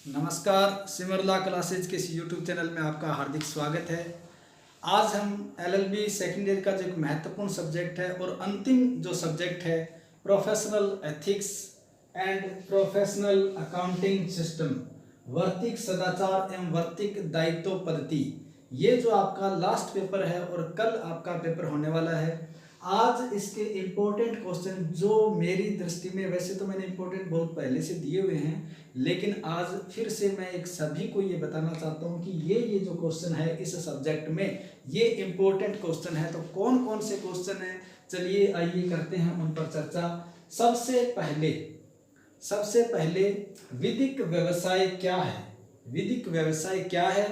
नमस्कार, सिमरला क्लासेज के इस यूट्यूब चैनल में आपका हार्दिक स्वागत है। आज हम एलएलबी सेकेंड ईयर का जो एक महत्वपूर्ण सब्जेक्ट है और अंतिम जो सब्जेक्ट है professional ethics and professional accounting system, वर्तिक सदाचार एवं वर्तिक दायित्व पद्धति, ये जो आपका लास्ट पेपर है और कल आपका पेपर होने वाला है। आज इसके इम्पोर्टेंट क्वेश्चन जो मेरी दृष्टि में, वैसे तो मैंने इम्पोर्टेंट बहुत पहले से दिए हुए हैं, लेकिन आज फिर से मैं एक सभी को ये बताना चाहता हूँ कि ये जो क्वेश्चन है इस सब्जेक्ट में ये इम्पोर्टेंट क्वेश्चन है। तो कौन कौन से क्वेश्चन है, चलिए आइए करते हैं उन पर चर्चा। सबसे पहले विधिक व्यवसाय क्या है, विधिक व्यवसाय क्या है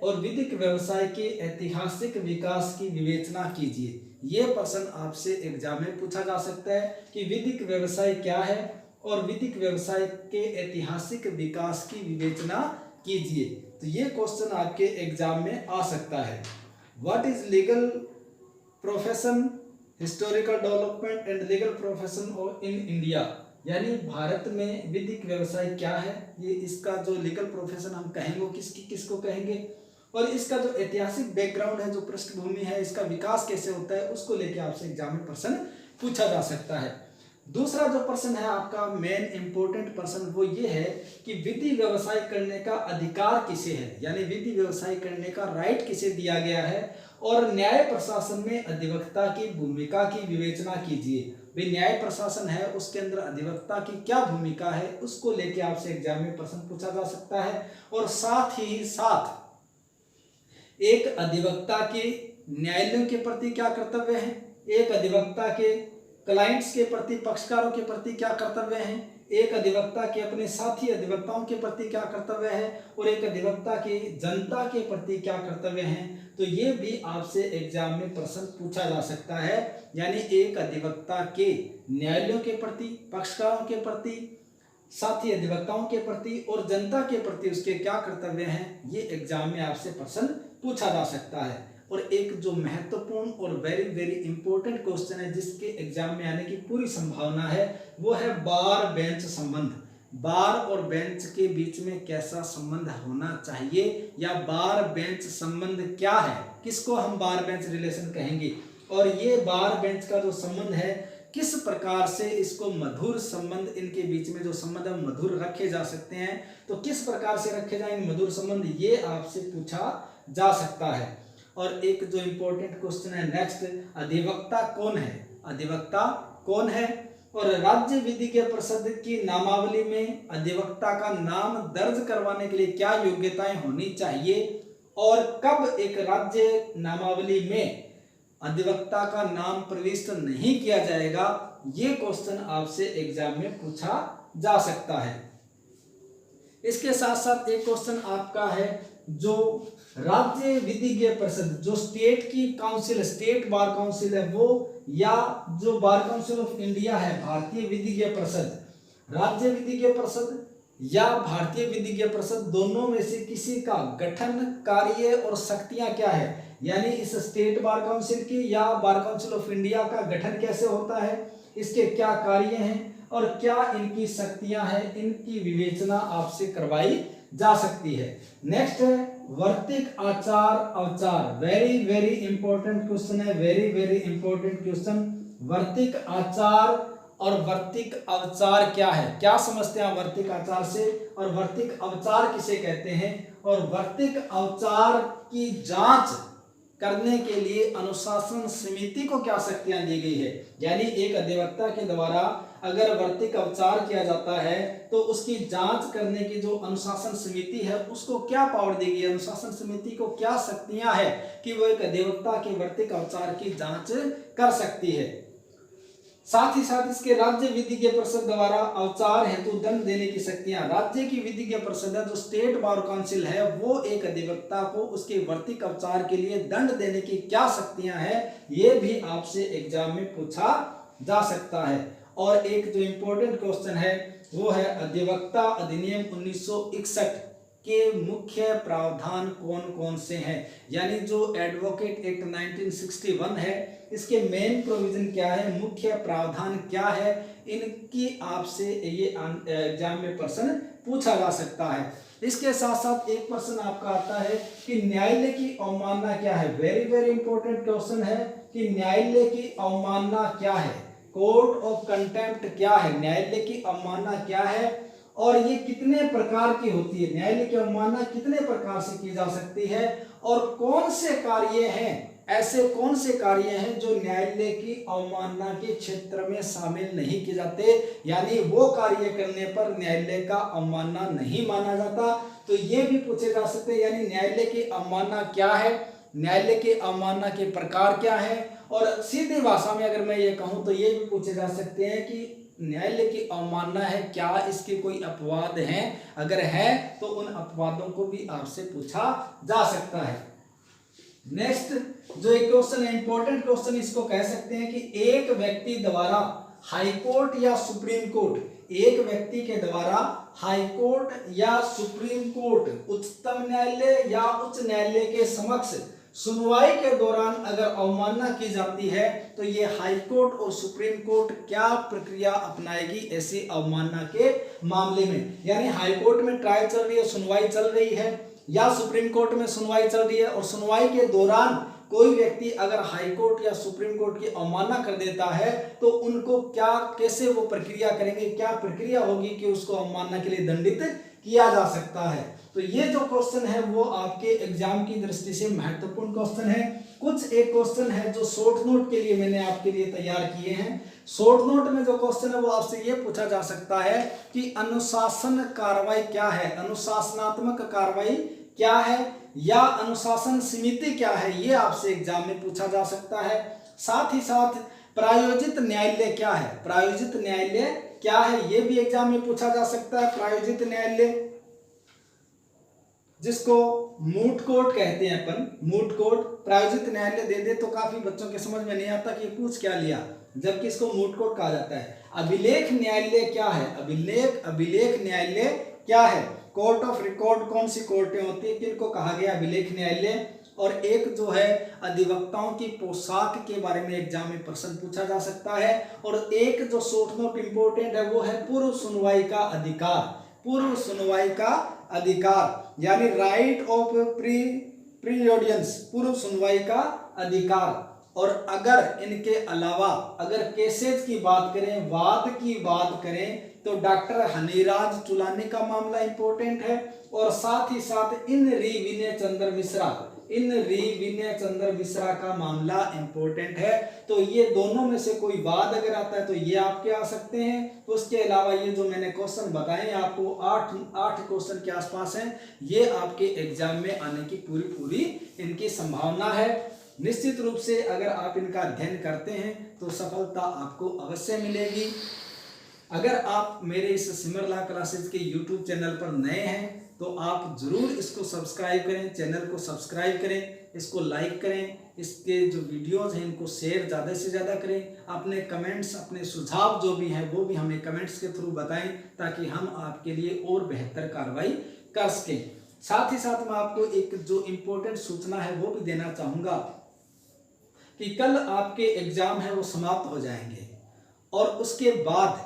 और विधिक व्यवसाय के ऐतिहासिक विकास की विवेचना कीजिए। ये प्रश्न आपसे एग्जाम में पूछा जा सकता है कि विधिक व्यवसाय क्या है और विधिक व्यवसाय के ऐतिहासिक विकास की विवेचना कीजिए। तो ये क्वेश्चन आपके एग्जाम में आ सकता है। What is legal profession, historical development and legal profession in India, यानी भारत में विधिक व्यवसाय क्या है, ये इसका जो लीगल प्रोफेशन हम कहेंगे वो किसको कहेंगे, और इसका जो ऐतिहासिक बैकग्राउंड है, जो पृष्ठभूमि है, इसका विकास कैसे होता है, उसको लेके आपसे एग्जाम में प्रश्न पूछा जा सकता है। दूसरा जो प्रश्न है आपका मेन इंपॉर्टेंट प्रश्न वो ये है कि विधि व्यवसाय करने का अधिकार किसे है, यानी विधि व्यवसाय करने का राइट किसे दिया गया है, और न्याय प्रशासन में अधिवक्ता की भूमिका की विवेचना कीजिए। भाई न्याय प्रशासन है उसके अंदर अधिवक्ता की क्या भूमिका है, उसको लेके आपसे एग्जाम में प्रश्न पूछा जा सकता है। और साथ ही साथ एक अधिवक्ता के न्यायालयों के प्रति क्या कर्तव्य है, एक अधिवक्ता के क्लाइंट्स के प्रति, पक्षकारों के प्रति क्या कर्तव्य है, एक अधिवक्ता के अपने साथी अधिवक्ताओं के प्रति क्या कर्तव्य है, और एक अधिवक्ता के जनता के प्रति क्या कर्तव्य है। तो ये भी आपसे एग्जाम में प्रश्न पूछा जा सकता है, यानी एक अधिवक्ता के न्यायालयों के प्रति, पक्षकारों के प्रति, साथी अधिवक्ताओं के प्रति और जनता के प्रति उसके क्या कर्तव्य हैं, ये एग्जाम में आपसे प्रश्न पूछा जा सकता है। और एक जो महत्वपूर्ण और वेरी वेरी इंपॉर्टेंट क्वेश्चन है जिसके एग्जाम में आने की पूरी संभावना है वो है बार बेंच संबंध। बार और बेंच के बीच में कैसा संबंध होना चाहिए, या बार बेंच संबंध क्या है, किसको हम बार बेंच रिलेशन कहेंगे, और ये बार बेंच का जो संबंध है किस प्रकार से इसको मधुर संबंध, इनके बीच में जो संबंध है मधुर रखे जा सकते हैं, तो किस प्रकार से रखे जाएंगे मधुर संबंध, ये आपसे पूछा जा सकता है। और एक जो इंपॉर्टेंट क्वेश्चन है नेक्स्ट, अधिवक्ता कौन है, अधिवक्ता कौन है, और राज्य विधिज्ञ परिषद की नामावली में अधिवक्ता का नाम दर्ज करवाने के लिए क्या योग्यताएं होनी चाहिए, और कब एक राज्य नामावली में अधिवक्ता का नाम प्रविष्ट नहीं किया जाएगा, ये क्वेश्चन आपसे एग्जाम में पूछा जा सकता है। इसके साथ साथ एक क्वेश्चन आपका है जो राज्य विधिज्ञ परिषद, जो स्टेट की काउंसिल, स्टेट बार काउंसिल है वो, या जो बार काउंसिल ऑफ इंडिया है, भारतीय विधिज्ञ परिषद, राज्य विधिज्ञ परिषद या भारतीय विधिज्ञ परिषद, दोनों में से किसी का गठन, कार्य और शक्तियां क्या है, यानी इस स्टेट बार काउंसिल की या बार काउंसिल ऑफ इंडिया का गठन कैसे होता है, इसके क्या कार्य हैं और क्या इनकी शक्तियां हैं, इनकी विवेचना आपसे करवाई जा सकती है। नेक्स्ट है वर्तिक आचार Avchar, very very important question है, वेरी वेरी इंपॉर्टेंट क्वेश्चन। वर्तिक आचार और वर्तिक अवचार क्या है, क्या समझते हैं वर्तिक आचार से, और वर्तिक अवचार किसे कहते हैं, और वर्तिक अवचार की जांच करने के लिए अनुशासन समिति को क्या शक्तियां दी गई है, यानी एक अधिवक्ता के द्वारा अगर वर्तिक अवचार किया जाता है तो उसकी जांच करने की जो अनुशासन समिति है उसको क्या पावर दी गई है, अनुशासन समिति को क्या शक्तियां है कि वो एक अधिवक्ता के वर्तिक अवचार की जांच कर सकती है। साथ ही साथ इसके राज्य विधिज्ञ परिषद द्वारा अवचार हेतु दंड देने की शक्तियां, राज्य की विधिज्ञ परिषद है जो स्टेट बार काउंसिल है वो एक अधिवक्ता को उसके वर्तिक अवचार के लिए दंड देने की क्या शक्तियां हैं, ये भी आपसे एग्जाम में पूछा जा सकता है। और एक जो इंपॉर्टेंट क्वेश्चन है वो है अधिवक्ता अधिनियम 1961 के मुख्य प्रावधान कौन कौन से हैं, यानी जो एडवोकेट एक्ट 1961 है इसके मेन प्रोविजन क्या है, मुख्य प्रावधान क्या है, इनकी आपसे ये एग्जाम में प्रश्न पूछा जा सकता है। इसके साथ साथ एक प्रश्न आपका आता है कि न्यायालय की अवमानना क्या है। वेरी वेरी इंपॉर्टेंट क्वेश्चन है कि न्यायालय की अवमानना क्या है, कोर्ट ऑफ कंटेम्प्ट क्या है, न्यायालय की अवमानना क्या है और ये कितने प्रकार की होती है, न्यायालय की अवमानना कितने प्रकार से की जा सकती है और कौन से कार्य हैं, ऐसे कौन से कार्य हैं जो न्यायालय की अवमानना के क्षेत्र में शामिल नहीं किए जाते, यानी वो कार्य करने पर न्यायालय का अवमानना नहीं माना जाता। तो ये भी पूछे जा सकते हैं, यानी न्यायालय की अवमानना क्या है, न्यायालय की अवमानना के प्रकार क्या है। और सीधी भाषा में अगर मैं ये कहूँ तो ये भी पूछे जा सकते हैं कि न्यायालय की अवमानना है, क्या इसके कोई अपवाद हैं, अगर है तो उन अपवादों को भी आपसे पूछा जा सकता है। नेक्स्ट जो एक क्वेश्चन है, इंपॉर्टेंट क्वेश्चन इसको कह सकते हैं कि एक व्यक्ति द्वारा हाई कोर्ट या सुप्रीम कोर्ट, एक व्यक्ति के द्वारा हाई कोर्ट या सुप्रीम कोर्ट, उच्चतम न्यायालय या उच्च न्यायालय के समक्ष सुनवाई के दौरान अगर अवमानना की जाती है तो ये हाई कोर्ट और सुप्रीम कोर्ट क्या प्रक्रिया अपनाएगी ऐसी अवमानना के मामले में। यानी हाई कोर्ट में ट्रायल चल रही है, सुनवाई चल रही है, या सुप्रीम कोर्ट में सुनवाई चल रही है और सुनवाई के दौरान कोई व्यक्ति अगर हाई कोर्ट या सुप्रीम कोर्ट की अवमानना कर देता है तो उनको क्या, कैसे वो प्रक्रिया करेंगे, क्या प्रक्रिया होगी कि उसको अवमानना के लिए दंडित किया जा सकता है। तो ये जो क्वेश्चन है वो आपके एग्जाम की दृष्टि से महत्वपूर्ण क्वेश्चन है। कुछ एक क्वेश्चन है जो शॉर्ट नोट के लिए मैंने आपके लिए तैयार किए हैं। शॉर्ट नोट में जो क्वेश्चन है वो आपसे ये पूछा जा सकता है कि अनुशासन कार्रवाई क्या है, अनुशासनात्मक कार्रवाई क्या है या अनुशासन समिति क्या है, ये आपसे एग्जाम में पूछा जा सकता है। साथ ही साथ प्रायोजित न्यायालय क्या है, प्रायोजित न्यायालय क्या है, ये भी एग्जाम में पूछा जा सकता है। प्रायोजित न्यायालय जिसको मूट कोर्ट कहते हैं अपन, मूट कोर्ट, प्रायोजित न्यायालय दे दे तो काफी बच्चों के समझ में नहीं आता कि पूछ क्या लिया, जबकि इसको मूट कोर्ट कहा जाता है। अभिलेख न्यायालय क्या है, अभिलेख न्यायालय क्या है, कोर्ट ऑफ रिकॉर्ड कौन सी कोर्टें होती है, किनको कहा गया अभिलेख न्यायालय। और एक जो है अधिवक्ताओं की पोशाक के बारे में एग्जाम में प्रश्न पूछा जा सकता है। और एक जो शॉर्ट नोट इंपोर्टेंट है वो है पूर्व सुनवाई का अधिकार, पूर्व सुनवाई का अधिकार यानी राइट ऑफ प्रीऑडियंस, पूर्व सुनवाई का अधिकार। और अगर इनके अलावा अगर केसेज की बात करें, वाद की बात करें तो डॉक्टर हनीराज चुलानी का मामला इंपॉर्टेंट है। और साथ ही साथ इन री विनय चंद्र मिश्रा का मामला इंपॉर्टेंट है। तो ये दोनों में से कोई वाद अगर आता है तो ये आपके आ सकते हैं। उसके अलावा ये जो मैंने क्वेश्चन बताए आपको 8 क्वेश्चन के आसपास हैं, ये आपके एग्जाम में आने की पूरी इनकी संभावना है। निश्चित रूप से अगर आप इनका अध्ययन करते हैं तो सफलता आपको अवश्य मिलेगी। अगर आप मेरे इस सिमर लॉ क्लासेज के YouTube चैनल पर नए हैं तो आप जरूर इसको सब्सक्राइब करें, चैनल को सब्सक्राइब करें, इसको लाइक करें, इसके जो वीडियोज हैं इनको शेयर ज़्यादा से ज़्यादा करें। अपने कमेंट्स, अपने सुझाव जो भी हैं वो भी हमें कमेंट्स के थ्रू बताएं ताकि हम आपके लिए और बेहतर कार्रवाई कर सकें। साथ ही साथ मैं आपको एक जो इम्पोर्टेंट सूचना है वो भी देना चाहूँगा कि कल आपके एग्जाम है वो समाप्त हो जाएंगे और उसके बाद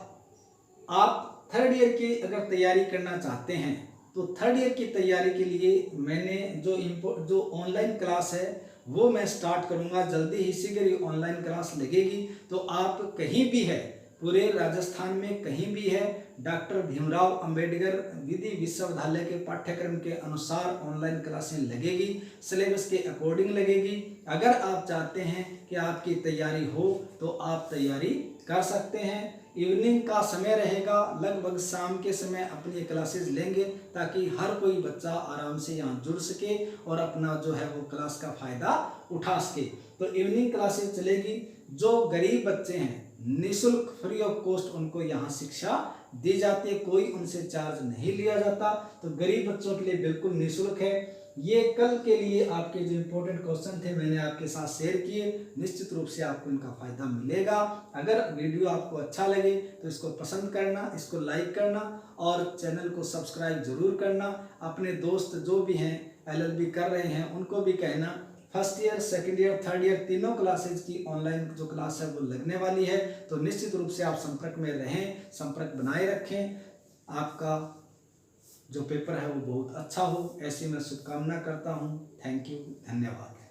आप थर्ड ईयर की अगर तैयारी करना चाहते हैं तो थर्ड ईयर की तैयारी के लिए मैंने जो ऑनलाइन क्लास है वो मैं स्टार्ट करूंगा जल्दी ही, शीघ्र ही ऑनलाइन क्लास लगेगी। तो आप कहीं भी है, पूरे राजस्थान में कहीं भी है, डॉक्टर भीमराव अंबेडकर विधि विश्वविद्यालय के पाठ्यक्रम के अनुसार ऑनलाइन क्लासें लगेगी, सिलेबस के अकॉर्डिंग लगेगी। अगर आप चाहते हैं कि आपकी तैयारी हो तो आप तैयारी कर सकते हैं। इवनिंग का समय रहेगा, लगभग शाम के समय अपनी क्लासेस लेंगे ताकि हर कोई बच्चा आराम से यहाँ जुड़ सके और अपना जो है वो क्लास का फ़ायदा उठा सके। तो इवनिंग क्लासेस चलेगी। जो गरीब बच्चे हैं निःशुल्क, फ्री ऑफ कॉस्ट उनको यहाँ शिक्षा दी जाती है, कोई उनसे चार्ज नहीं लिया जाता। तो गरीब बच्चों के लिए बिल्कुल निःशुल्क है। ये कल के लिए आपके जो इम्पोर्टेंट क्वेश्चन थे मैंने आपके साथ शेयर किए, निश्चित रूप से आपको इनका फायदा मिलेगा। अगर वीडियो आपको अच्छा लगे तो इसको पसंद करना, इसको लाइक करना और चैनल को सब्सक्राइब जरूर करना। अपने दोस्त जो भी हैं LLB कर रहे हैं उनको भी कहना first year, second year, third year तीनों क्लासेज की ऑनलाइन जो क्लास है वो लगने वाली है। तो निश्चित रूप से आप संपर्क में रहें, संपर्क बनाए रखें। आपका जो पेपर है वो बहुत अच्छा हो, ऐसी मैं शुभकामना करता हूँ। थैंक यू, धन्यवाद।